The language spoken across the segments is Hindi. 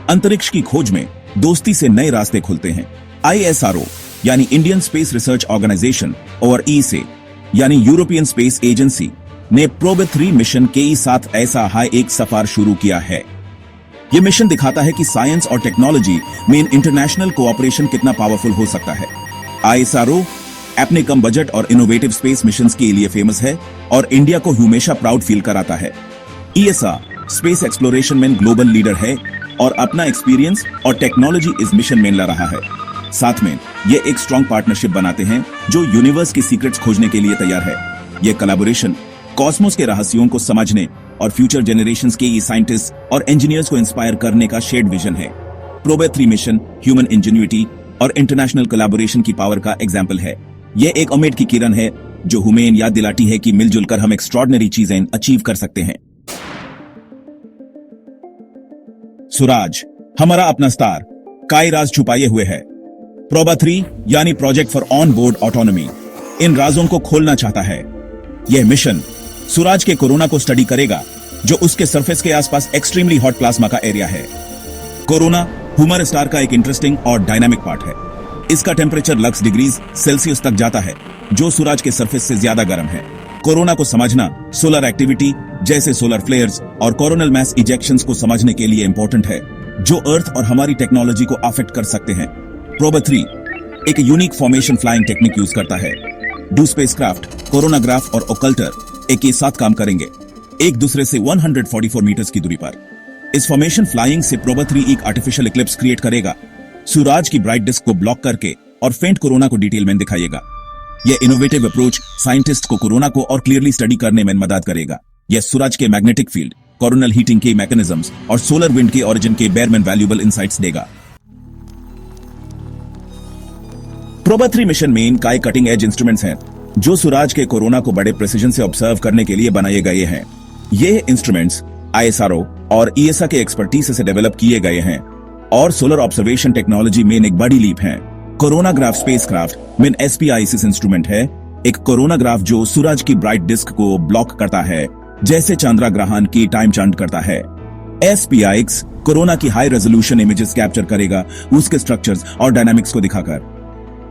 अंतरिक्ष की खोज में दोस्ती से नए रास्ते खुलते हैं। ISRO यानी इंडियन स्पेस रिसर्च ऑर्गेनाइजेशन और ESA यानी यूरोपियन स्पेस एजेंसी ने प्रोबे 3 मिशन के साथ ऐसा हाई एक सफर शुरू किया है। यह मिशन दिखाता है कि साइंस और टेक्नोलॉजी में इंटरनेशनल कोऑपरेशन कितना पावरफुल हो सकता है। ISRO अपने कम बजट और इनोवेटिव स्पेस मिशंस के लिए फेमस है और इंडिया को हमेशा प्राउड फील कराता है। ESA स्पेस एक्सप्लोरेशन में ग्लोबल लीडर है और अपना एक्सपीरियंस और टेक्नोलॉजी इस मिशन में ला रहा है। साथ में ये एक स्ट्रॉन्ग पार्टनरशिप बनाते हैं जो यूनिवर्स की सीक्रेट्स खोजने के लिए तैयार है। ये कोलैबोरेशन कॉस्मोस के रहस्यों को समझने और फ्यूचर जनरेशंस के साइंटिस्ट और इंजीनियर्स को इंस्पायर करने का शेयर्ड विजन है। प्रोबे 3 मिशन ह्यूमन इंजेन्युइटी और इंटरनेशनल कोलैबोरेशन की पावर का एग्जाम्पल है। यह एक उम्मीद की किरण है जो हमें याद दिलाती है कि मिलजुल कर हम एक्स्ट्रॉर्डिनरी चीजें अचीव कर सकते हैं। सूरज हमारा अपना स्टार कई राज छुपाए हुए है। प्रोबे 3 यानी project for on board autonomy इन राजों को खोलना चाहता है। यह मिशन सूरज के कोरोना को स्टडी करेगा जो उसके सरफेस के आसपास एक्सट्रीमली हॉट प्लाज्मा का एरिया है। कोरोना ह्यूमर स्टार का एक इंटरेस्टिंग और डायनामिक पार्ट है। इसका टेम्परेचर लक्स डिग्रीज सेल्सियस तक जाता है जो सूरज के सरफेस से ज्यादा गर्म है। कोरोना को समझना सोलर एक्टिविटी जैसे सोलर फ्लेयर्स और कोरोनल मास इजेक्शंस को समझने के लिए इंपॉर्टेंट है जो अर्थ और हमारी टेक्नोलॉजी को अफेक्ट कर सकते हैं। प्रोबे 3 एक unique formation flying technique use करता है। दो स्पेसक्राफ्ट कोरोनाग्राफ और ओकल्टर एक साथ काम करेंगे एक दूसरे से 144 मीटर्स की दूरी पर। इस फॉर्मेशन फ्लाइंग से प्रोबे 3 एक आर्टिफिशियल इक्लिप्स क्रिएट करेगा, सूरज की ब्राइट डिस्क को ब्लॉक करके और फेंट कोरोना को डिटेल में दिखाएगा। यह इनोवेटिव अप्रोच साइंटिस्ट को कोरोना को और क्लियरली स्टडी करने में मदद करेगा। यह सूरज के मैग्नेटिक फील्ड, कोरोनल हीटिंग के मैकेनिज्म्स और सोलर विंड के ओरिजिन के बारे में वैल्यूएबल इनसाइट्स देगा। प्रोबे 3 मिशन में कई कटिंग एज इंस्ट्रूमेंट्स हैं जो सूरज के कोरोना को बड़े प्रिसीजन से ऑब्जर्व करने के लिए बनाए गए हैं। ये इंस्ट्रूमेंट्स ISRO और ESA के एक्सपर्टीज से डेवलप किए गए हैं और सोलर ऑब्जर्वेशन टेक्नोलॉजी में एक बड़ी लीप है। कोरोनाग्राफ स्पेसक्राफ्ट में SPICS इंस्ट्रूमेंट है, एक कोरोनाग्राफ जो सूरज की ब्राइट डिस्क को ब्लॉक करता है जैसे चंद्र ग्रहण की टाइम चार्ट करता है। SPICS कोरोना की हाई रेजोल्यूशन इमेजेस कैप्चर करेगा उसके स्ट्रक्चर्स और डायनामिक्स को दिखाकर।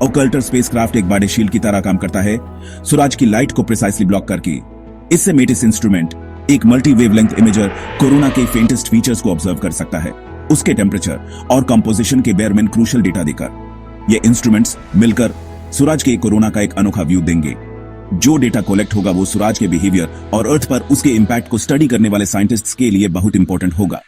ओकल्टर स्पेसक्राफ्ट एक बड़े शील्ड की तरह काम करता है सूरज की लाइट को प्रिसाइसली ब्लॉक करके। इससे मेटिस इंस्ट्रूमेंट एक मल्टी वेवलेंथ इमेजर कोरोना के फेंटेस्ट फीचर्स को ऑब्जर्व कर सकता है उसके टेम्परेचर और कंपोजिशन के बारे में क्रूशियल डेटा देकर। ये इंस्ट्रूमेंट्स मिलकर सूरज के कोरोना का एक अनोखा व्यू देंगे। जो डेटा कलेक्ट होगा वो सूरज के बिहेवियर और अर्थ पर उसके इंपैक्ट को स्टडी करने वाले साइंटिस्ट्स के लिए बहुत इंपॉर्टेंट होगा।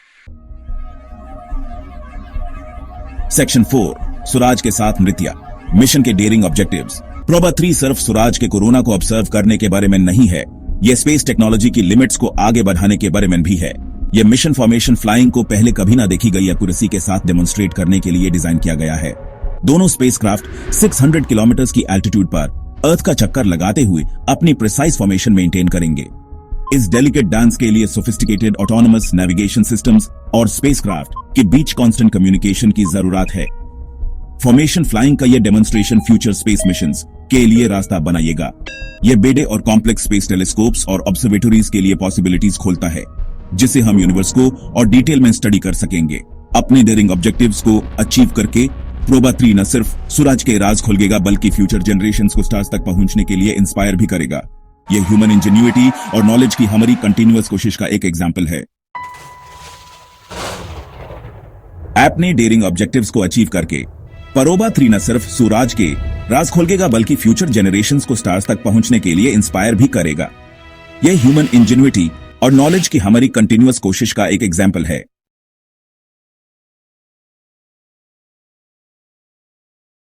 सेक्शन 4 सूरज के साथ नृत्य मिशन के डेयरिंग ऑब्जेक्टिव्स। प्रोबे 3 सिर्फ सूरज के कोरोना को ऑब्जर्व करने के बारे में नहीं है, यह स्पेस टेक्नोलॉजी की लिमिट्स को आगे बढ़ाने के बारे में भी है। यह मिशन फॉर्मेशन फ्लाइंग को पहले कभी ना देखी गई एक्यूरेसी के साथ डेमोन्स्ट्रेट करने के लिए डिजाइन किया गया है। दोनों स्पेसक्राफ्ट 600 किलोमीटर की एल्टीट्यूड पर अर्थ का चक्कर लगाते हुए अपनी प्रिसाइज फॉर्मेशन मेंटेन करेंगे। इस डेलिकेट डांस के लिए सोफिस्टिकेटेड ऑटोनोमस नेविगेशन सिस्टम्स और स्पेसक्राफ्ट के बीच कांस्टेंट कम्युनिकेशन की जरूरत है। फॉर्मेशन फ्लाइंग का यह डेमोन्स्ट्रेशन फ्यूचर स्पेस मिशंस के लिए रास्ता बनाएगा। यह बड़े और कॉम्प्लेक्स स्पेस टेलीस्कोप्स और ऑब्जर्वेटरीज के लिए पॉसिबिलिटीज खोलता है जिसे हम यूनिवर्स को और डिटेल में स्टडी कर सकेंगे। अपने डेयरिंग ऑब्जेक्टिव्स को अचीव करके प्रोबे 3 न सिर्फ सूरज के राज खोलेगा बल्कि फ्यूचर जनरेशंस को स्टार्स तक पहुंचने के लिए इंस्पायर भी करेगा। यह ह्यूमन इंजेन्युइटी और नॉलेज की हमारी कंटिन्यूअस कोशिश का एक एग्जाम्पल है। अपने डेयरिंग ऑब्जेक्टिव्स को अचीव करके प्रोबे 3 न सिर्फ सूरज के राज खोलेगा बल्कि फ्यूचर जनरेशंस को स्टार्स तक पहुंचने के लिए इंस्पायर भी करेगा। यह ह्यूमन इंजेन्युइटी और नॉलेज की हमारी कंटिन्यूअस कोशिश का एक एग्जाम्पल है।